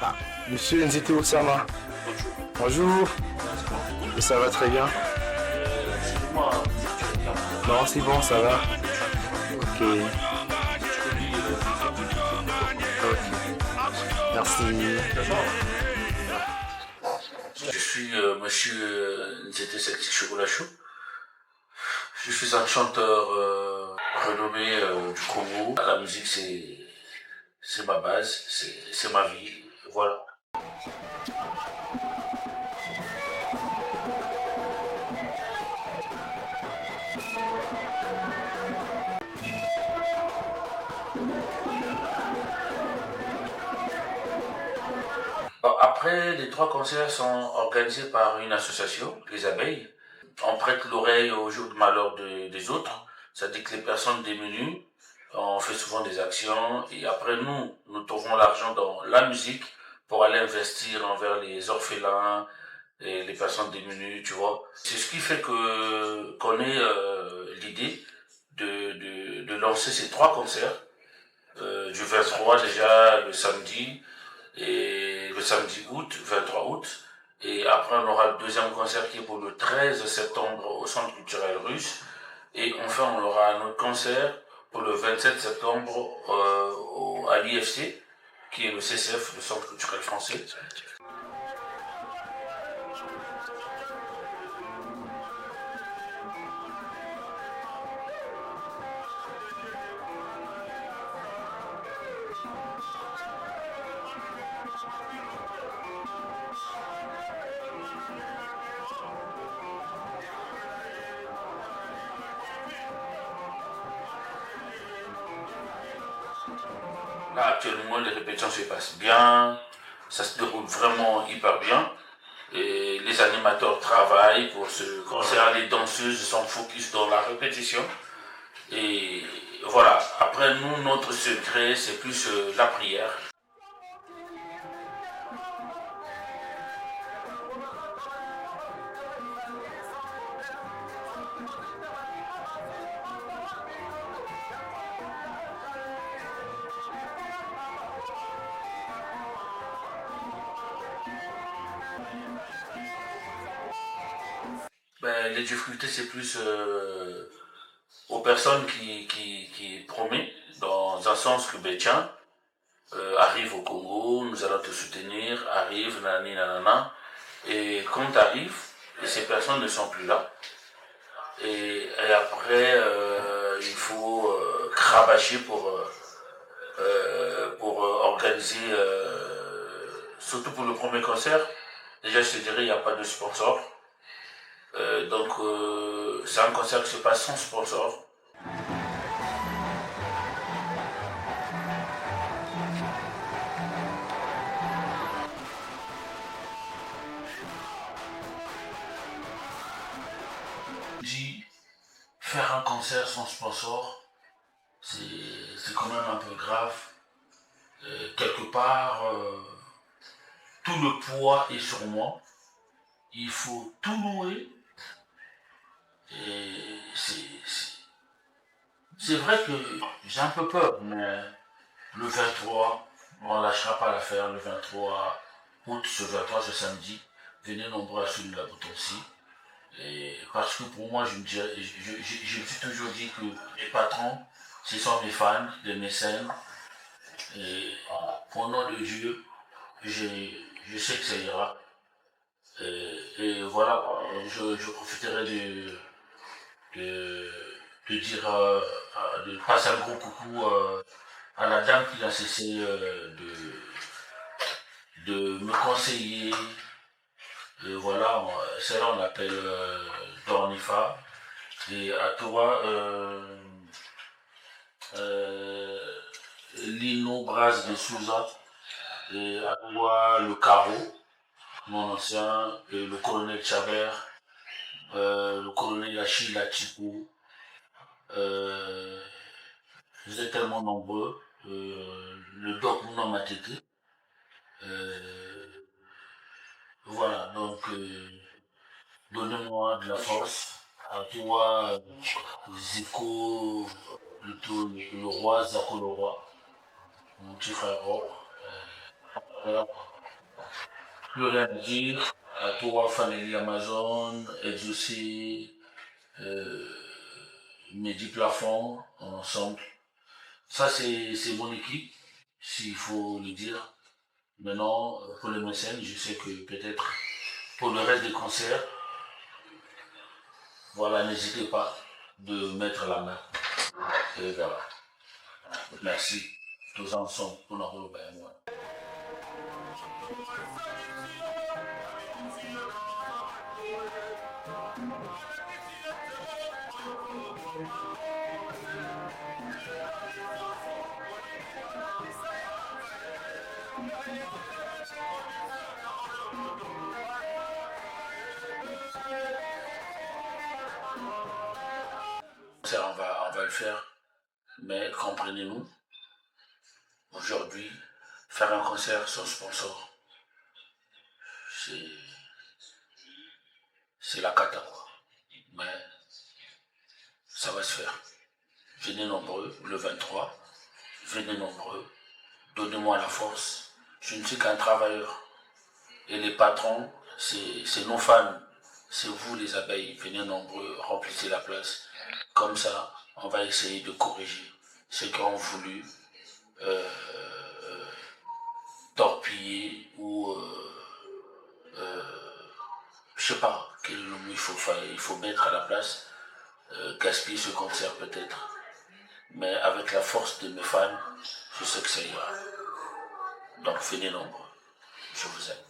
Ah, monsieur Nzito Osama. Bonjour. Et ça va très bien. Non, c'est bon, ça va. Ok. Ok. Merci. Je suis monsieur Nzete Celtic Chocolachou. Je suis un chanteur renommé du Congo. La musique, c'est ma base, c'est ma vie. Voilà. Bon, après, les 3 concerts sont organisés par une association, les abeilles. On prête l'oreille au jour de malheur des autres. C'est-à-dire que les personnes démunies, on fait souvent des actions et après nous trouvons l'argent dans la musique pour aller investir envers les orphelins et les personnes démunies, tu vois. C'est ce qui fait qu'on ait l'idée de lancer ces 3 concerts. Du 23 déjà le samedi et le samedi août, 23 août. Et après, on aura le deuxième concert qui est pour le 13 septembre au Centre culturel russe. Et enfin, on aura un autre concert pour le 27 septembre à l'IFC, qui est le CCF, le Centre culturel français. Là, actuellement, les répétitions se passent bien, ça se déroule vraiment hyper bien. Et les animateurs travaillent pour ce concert, les danseuses sont focus dans la répétition. Et voilà, après nous, notre secret, c'est plus la prière. Ben, les difficultés, c'est plus aux personnes qui promettent, dans un sens que, ben tiens, arrive au Congo, nous allons te soutenir, arrive, nanani, nanana. Et quand tu arrives, ces personnes ne sont plus là. Et après, il faut cravacher pour organiser, surtout pour le premier concert. Déjà, je te dirais, il n'y a pas de sponsor. Donc, c'est un concert qui se passe sans sponsor. Dit, faire un concert sans sponsor, c'est quand même un peu grave. Quelque part, tout le poids est sur moi. Il faut tout louer. Et c'est vrai que j'ai un peu peur, mais le 23, on ne lâchera pas l'affaire. Le 23 août, ce 23, ce samedi, venez nombreux à celui de la Boutonsi. Et parce que pour moi, je me suis toujours dit que les patrons, ce sont mes fans, les mécènes. Et au nom de Dieu, je sais que ça ira. Et voilà, je profiterai de, de dire, de passer un gros coucou à la dame qui a cessé de me conseiller. Voilà, celle-là on l'appelle Dornifa. Et à toi, Lino Bras de Souza. Et à toi, le Carreau, mon ancien, et le colonel Chabert, le colonel Achille Chico. Vous êtes tellement nombreux. Le doc Mouna Matete. Voilà, donc donnez-moi de la force. À toi, Zico, le roi, Zako le roi, mon petit frère Rob. Alors, plus rien à dire. À toi, famille Amazon, exaucer mes 10 plafonds ensemble. Ça, c'est mon équipe, s'il faut le dire. Maintenant, pour les mécènes, je sais que peut-être pour le reste des concerts, voilà, n'hésitez pas de mettre la main. Et voilà. Merci. Tous ensemble pour notre moi. Ça, on va le faire, mais comprenez-nous, aujourd'hui, faire un concert sans sponsor, c'est la cata, quoi. Mais ça va se faire. Venez nombreux, le 23, venez nombreux, donnez-moi la force. Je ne suis qu'un travailleur. Et les patrons, c'est nos fans, c'est vous les abeilles, venez nombreux, remplissez la place. Comme ça, on va essayer de corriger ceux qui ont voulu torpiller ou je sais pas quel nom il faut mettre à la place, gaspiller ce concert peut-être. Mais avec la force de mes fans, je sais que ça ira. Donc venez nombreux. Je vous aime.